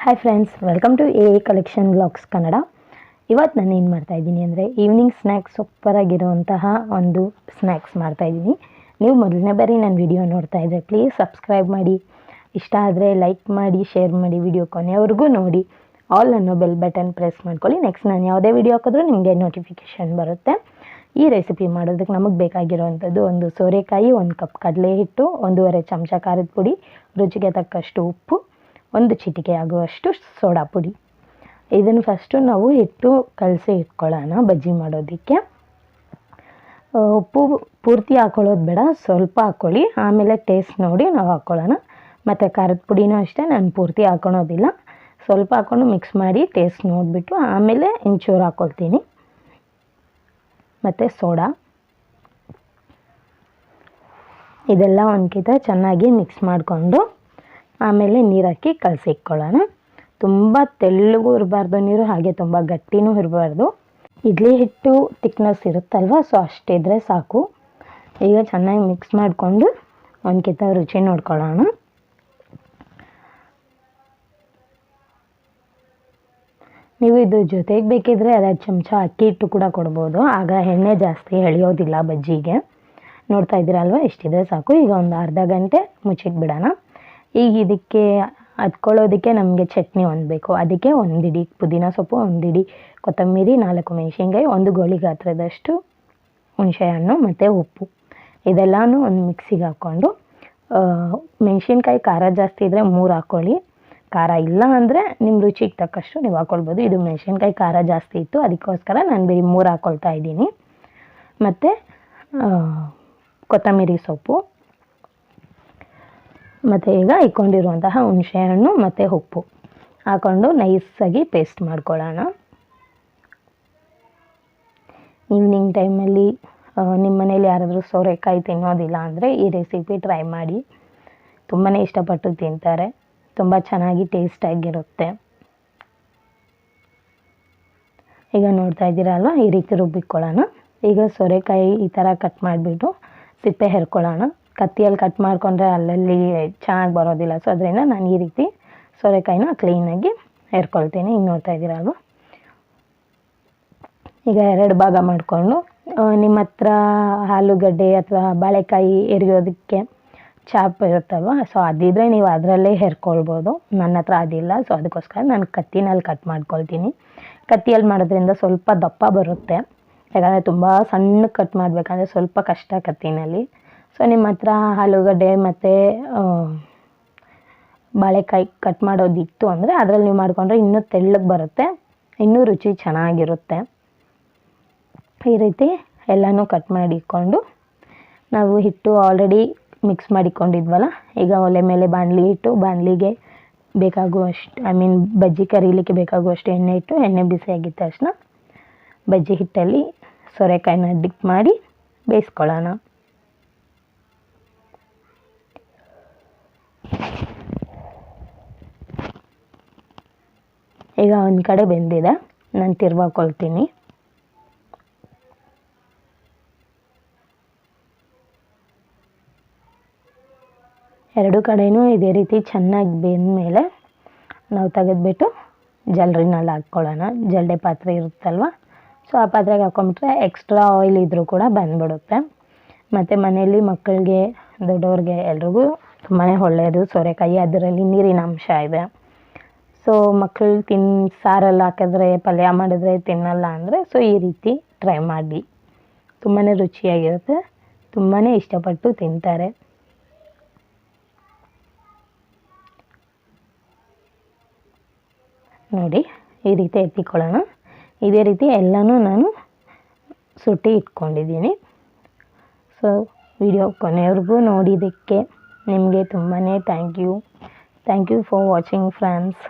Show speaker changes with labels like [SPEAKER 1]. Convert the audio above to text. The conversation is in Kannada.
[SPEAKER 1] Hi friends, welcome to a collection vlogs Kannada. ಇವತ್ತು ನಾನು ಏನು ಮಾಡ್ತಾಯಿದ್ದೀನಿ ಅಂದರೆ ಈವ್ನಿಂಗ್ ಸ್ನ್ಯಾಕ್ಸ್ ಸೂಪರಾಗಿರುವಂತಹ ಒಂದು ಸ್ನ್ಯಾಕ್ಸ್ ಮಾಡ್ತಾಯಿದ್ದೀನಿ. ನೀವು ಮೊದಲನೇ ಬಾರಿ ನನ್ನ ವಿಡಿಯೋ ನೋಡ್ತಾ ಇದ್ದರೆ ಪ್ಲೀಸ್ ಸಬ್ಸ್ಕ್ರೈಬ್ ಮಾಡಿ, ಇಷ್ಟ ಆದರೆ ಲೈಕ್ ಮಾಡಿ, ಶೇರ್ ಮಾಡಿ, ವಿಡಿಯೋ ಕೊನೆಯವರೆಗೂ ನೋಡಿ, ಆಲ್ ಅನ್ನೋ ಬೆಲ್ ಬಟನ್ ಪ್ರೆಸ್ ಮಾಡ್ಕೊಳ್ಳಿ. ನೆಕ್ಸ್ಟ್ ನಾನು ಯಾವುದೇ ವಿಡಿಯೋ ಹಾಕಿದ್ರೂ ನಿಮಗೆ ನೋಟಿಫಿಕೇಷನ್ ಬರುತ್ತೆ. ಈ ರೆಸಿಪಿ ಮಾಡೋದಕ್ಕೆ ನಮಗೆ ಬೇಕಾಗಿರುವಂಥದ್ದು ಒಂದು ಸೋರೆಕಾಯಿ, 1 ಕಪ್ ಕಡಲೆ ಹಿಟ್ಟು, 1.5 ಚಮಚ ಖಾರದ ಪುಡಿ, ರುಚಿಗೆ ತಕ್ಕಷ್ಟು ಉಪ್ಪು, 1 ಚಿಟಿಕೆ ಆಗುವಷ್ಟು ಸೋಡಾ ಪುಡಿ. ಇದನ್ನು ಫಸ್ಟು ನಾವು ಹಿಟ್ಟು ಕಲಸಿ ಇಟ್ಕೊಳ್ಳೋಣ ಬಜ್ಜಿ ಮಾಡೋದಕ್ಕೆ. ಉಪ್ಪು ಪೂರ್ತಿ ಹಾಕ್ಕೊಳ್ಳೋದು ಬೇಡ, ಸ್ವಲ್ಪ ಹಾಕ್ಕೊಳ್ಳಿ, ಆಮೇಲೆ ಟೇಸ್ಟ್ ನೋಡಿ ನಾವು ಹಾಕ್ಕೊಳ್ಳೋಣ. ಮತ್ತು ಖಾರದ ಪುಡಿನೂ ಅಷ್ಟೇ, ನಾನು ಪೂರ್ತಿ ಹಾಕ್ಕೊಳೋದಿಲ್ಲ, ಸ್ವಲ್ಪ ಹಾಕ್ಕೊಂಡು ಮಿಕ್ಸ್ ಮಾಡಿ ಟೇಸ್ಟ್ ನೋಡಿಬಿಟ್ಟು ಆಮೇಲೆ ಇಂಚೂರು ಹಾಕ್ಕೊಳ್ತೀನಿ. ಮತ್ತು ಸೋಡಾ, ಇದೆಲ್ಲ ಒಂದ್ಕಿತ ಚೆನ್ನಾಗಿ ಮಿಕ್ಸ್ ಮಾಡಿಕೊಂಡು ಆಮೇಲೆ ನೀರು ಹಾಕಿ ಕಲಸಿ ಇಟ್ಕೊಳ್ಳೋಣ. ತುಂಬ ತೆಳ್ಳಗೂ ಇರಬಾರ್ದು ನೀರು, ಹಾಗೆ ತುಂಬ ಗಟ್ಟಿನೂ ಇರಬಾರ್ದು. ಇಡ್ಲಿ ಹಿಟ್ಟು ತಿಕ್ನೆಸ್ ಇರುತ್ತಲ್ವ, ಸೊ ಅಷ್ಟಿದ್ರೆ ಸಾಕು. ಈಗ ಚೆನ್ನಾಗಿ ಮಿಕ್ಸ್ ಮಾಡಿಕೊಂಡು ಒಂದ್ಕಿತ ರುಚಿ ನೋಡ್ಕೊಳ್ಳೋಣ. ನೀವು ಇದು ಜೊತೆಗೆ ಬೇಕಿದ್ರೆ 2 ಚಮಚ ಅಕ್ಕಿ ಹಿಟ್ಟು ಕೂಡ ಕೊಡ್ಬೋದು, ಆಗ ಎಣ್ಣೆ ಜಾಸ್ತಿ ಎಳೆಯೋದಿಲ್ಲ ಬಜ್ಜಿಗೆ. ನೋಡ್ತಾ ಇದ್ದೀರಲ್ವ, ಇಷ್ಟಿದ್ರೆ ಸಾಕು. ಈಗ ಒಂದು ಅರ್ಧ ಗಂಟೆ ಮುಚ್ಚಿಟ್ಬಿಡೋಣ. ಈಗ ಇದಕ್ಕೆ ಹತ್ಕೊಳ್ಳೋದಕ್ಕೆ ನಮಗೆ ಚಟ್ನಿ ಒಂದು ಬೇಕು. ಅದಕ್ಕೆ 1 ಹಿಡಿ ಪುದೀನ ಸೊಪ್ಪು, 1 ಹಿಡಿ ಕೊತ್ತಂಬರಿ, 4 ಮೆಣಸಿನ್ಕಾಯಿ, 1 ಗೋಳಿ ಗಾತ್ರದಷ್ಟು ಹುಣಸೆಹಣ್ಣು ಮತ್ತು ಉಪ್ಪು, ಇದೆಲ್ಲನೂ ಒಂದು ಮಿಕ್ಸಿಗೆ ಹಾಕ್ಕೊಂಡು, ಮೆಣಸಿನ್ಕಾಯಿ ಖಾರ ಜಾಸ್ತಿ ಇದ್ದರೆ 3 ಹಾಕ್ಕೊಳ್ಳಿ, ಖಾರ ಇಲ್ಲ ಅಂದರೆ ನಿಮ್ಮ ರುಚಿಗೆ ತಕ್ಕಷ್ಟು ನೀವು ಹಾಕ್ಕೊಳ್ಬೋದು. ಇದು ಮೆಣಸಿನ್ಕಾಯಿ ಖಾರ ಜಾಸ್ತಿ ಇತ್ತು, ಅದಕ್ಕೋಸ್ಕರ ನಾನು ಬರೀ 3 ಹಾಕ್ಕೊಳ್ತಾ ಇದ್ದೀನಿ. ಮತ್ತು ಕೊತ್ತಂಬರಿ ಸೊಪ್ಪು, ಮತ್ತು ಈಗ ಇಟ್ಕೊಂಡಿರುವಂತಹ ಹುಣಸೆಹಣ್ಣು ಮತ್ತು ಉಪ್ಪು ಹಾಕ್ಕೊಂಡು ನೈಸಾಗಿ ಪೇಸ್ಟ್ ಮಾಡ್ಕೊಳ್ಳೋಣ. ಈವ್ನಿಂಗ್ ಟೈಮಲ್ಲಿ ನಿಮ್ಮ ಮನೇಲಿ ಯಾರಾದರೂ ಸೋರೆಕಾಯಿ ತಿನ್ನೋದಿಲ್ಲ ಅಂದರೆ ಈ ರೆಸಿಪಿ ಟ್ರೈ ಮಾಡಿ, ತುಂಬಾ ಇಷ್ಟಪಟ್ಟು ತಿಂತಾರೆ, ತುಂಬ ಚೆನ್ನಾಗಿ ಟೇಸ್ಟಾಗಿರುತ್ತೆ. ಈಗ ನೋಡ್ತಾ ಇದ್ದೀರಲ್ವ, ಈ ರೀತಿ ರುಬ್ಬಿಕೊಳ್ಳೋಣ. ಈಗ ಸೋರೆಕಾಯಿ ಈ ಥರ ಕಟ್ ಮಾಡಿಬಿಟ್ಟು ಸಿಪ್ಪೆ ಹೆರ್ಕೊಳ್ಳೋಣ. ಕತ್ತಿಯಲ್ಲಿ ಕಟ್ ಮಾಡಿಕೊಂಡ್ರೆ ಅಲ್ಲಲ್ಲಿ ಚೆನ್ನಾಗಿ ಬರೋದಿಲ್ಲ, ಸೊ ಅದರಿಂದ ನಾನು ಈ ರೀತಿ ಸೋರೆಕಾಯಿನ ಕ್ಲೀನಾಗಿ ಹೆರ್ಕೊಳ್ತೀನಿ. ಈಗ ನೋಡ್ತಾ ಇದ್ದೀರಲ್ವ, ಈಗ 2 ಭಾಗ ಮಾಡಿಕೊಂಡು, ನಿಮ್ಮ ಹತ್ರ ಆಲೂಗಡ್ಡೆ ಅಥವಾ ಬಾಳೆಕಾಯಿ ಎರಿಯೋದಕ್ಕೆ ಚಾಪ್ ಇರುತ್ತಲ್ವ, ಸೊ ಅದಿದ್ರೆ ನೀವು ಅದರಲ್ಲೇ ಹೆರ್ಕೊಳ್ಬೋದು. ನನ್ನ ಹತ್ರ ಅದಿಲ್ಲ, ಸೊ ಅದಕ್ಕೋಸ್ಕರ ನಾನು ಕತ್ತಿನಲ್ಲಿ ಕಟ್ ಮಾಡ್ಕೊಳ್ತೀನಿ. ಕತ್ತಿಯಲ್ಲಿ ಮಾಡೋದ್ರಿಂದ ಸ್ವಲ್ಪ ದಪ್ಪ ಬರುತ್ತೆ, ಯಾಕಂದರೆ ತುಂಬ ಸಣ್ಣ ಕಟ್ ಮಾಡಬೇಕಂದ್ರೆ ಸ್ವಲ್ಪ ಕಷ್ಟ ಕತ್ತಿನಲ್ಲಿ. ಸೊ ನಿಮ್ಮ ಹತ್ರ ಆಲೂಗಡ್ಡೆ ಮತ್ತು ಬಾಳೆಕಾಯಿ ಕಟ್ ಮಾಡೋದಿತ್ತು ಅಂದರೆ ಅದರಲ್ಲಿ ನೀವು ಮಾಡಿಕೊಂಡ್ರೆ ಇನ್ನೂ ತೆಳ್ಳಗೆ ಬರುತ್ತೆ, ಇನ್ನೂ ರುಚಿ ಚೆನ್ನಾಗಿರುತ್ತೆ. ಈ ರೀತಿ ಎಲ್ಲನೂ ಕಟ್ ಮಾಡಿಕೊಂಡು ನಾವು ಹಿಟ್ಟು ಆಲ್ರೆಡಿ ಮಿಕ್ಸ್ ಮಾಡಿಕೊಂಡಿದ್ವಲ್ಲ, ಈಗ ಒಲೆ ಮೇಲೆ ಬಾಣಲಿ ಇಟ್ಟು ಬಾಣಲಿಗೆ ಬೇಕಾಗುವಷ್ಟು ಬಜ್ಜಿ ಕರೀಲಿಕ್ಕೆ ಬೇಕಾಗುವಷ್ಟು ಎಣ್ಣೆ ಇಟ್ಟು, ಎಣ್ಣೆ ಬಿಸಿಯಾಗಿದ್ದ ತಕ್ಷಣ ಬಜ್ಜಿ ಹಿಟ್ಟಲ್ಲಿ ಸೋರೆಕಾಯಿನ ಡಿಪ್ ಮಾಡಿ ಬೇಯಿಸ್ಕೊಳ್ಳೋಣ. ಈಗ ಒಂದು ಕಡೆ ಬೆಂದಿದೆ, ನಾನು ತಿರ್ವಾಕೊಳ್ತೀನಿ. ಎರಡು ಕಡೆಯೂ ಇದೇ ರೀತಿ ಚೆನ್ನಾಗಿ ಬೆಂದಮೇಲೆ ನಾವು ತೆಗೆದ್ಬಿಟ್ಟು ಜಲ್ರಿನಲ್ಲಿ ಹಾಕ್ಕೊಳ್ಳೋಣ. ಜಲ್ಡೆ ಪಾತ್ರೆ ಇರುತ್ತಲ್ವ, ಸೊ ಆ ಪಾತ್ರೆಗೆ ಹಾಕ್ಕೊಂಬಿಟ್ರೆ ಎಕ್ಸ್ಟ್ರಾ ಆಯಿಲ್ ಇದ್ದರೂ ಕೂಡ ಬಂದ್ಬಿಡುತ್ತೆ. ಮತ್ತು ಮನೆಯಲ್ಲಿ ಮಕ್ಕಳಿಗೆ, ದೊಡ್ಡವ್ರಿಗೆ ಎಲ್ರಿಗೂ ತುಂಬಾ ಒಳ್ಳೆಯದು ಸೋರೆಕಾಯಿ, ಅದರಲ್ಲಿ ನೀರಿನ ಅಂಶ ಇದೆ. ಸೊ ಮಕ್ಕಳು ಸಾರಲ್ಲಿ ಹಾಕಿದ್ರೆ, ಪಲ್ಯ ಮಾಡಿದ್ರೆ ತಿನ್ನಲ್ಲ ಅಂದರೆ, ಸೊ ಈ ರೀತಿ ಟ್ರೈ ಮಾಡಿ, ತುಂಬಾ ರುಚಿಯಾಗಿರುತ್ತೆ, ತುಂಬಾ ಇಷ್ಟಪಟ್ಟು ತಿಂತಾರೆ. ನೋಡಿ, ಈ ರೀತಿ ಎತ್ತಿಕೊಳ್ಳೋಣ. ಇದೇ ರೀತಿ ಎಲ್ಲನೂ ನಾನು ಸುಟ್ಟಿ ಇಟ್ಕೊಂಡಿದ್ದೀನಿ. ಸೊ ವಿಡಿಯೋ ಕೊನೆಯವರೆಗೂ ನೋಡಿದ್ದಕ್ಕೆ ನಿಮಗೆ ತುಂಬಾ thank you for watching friends.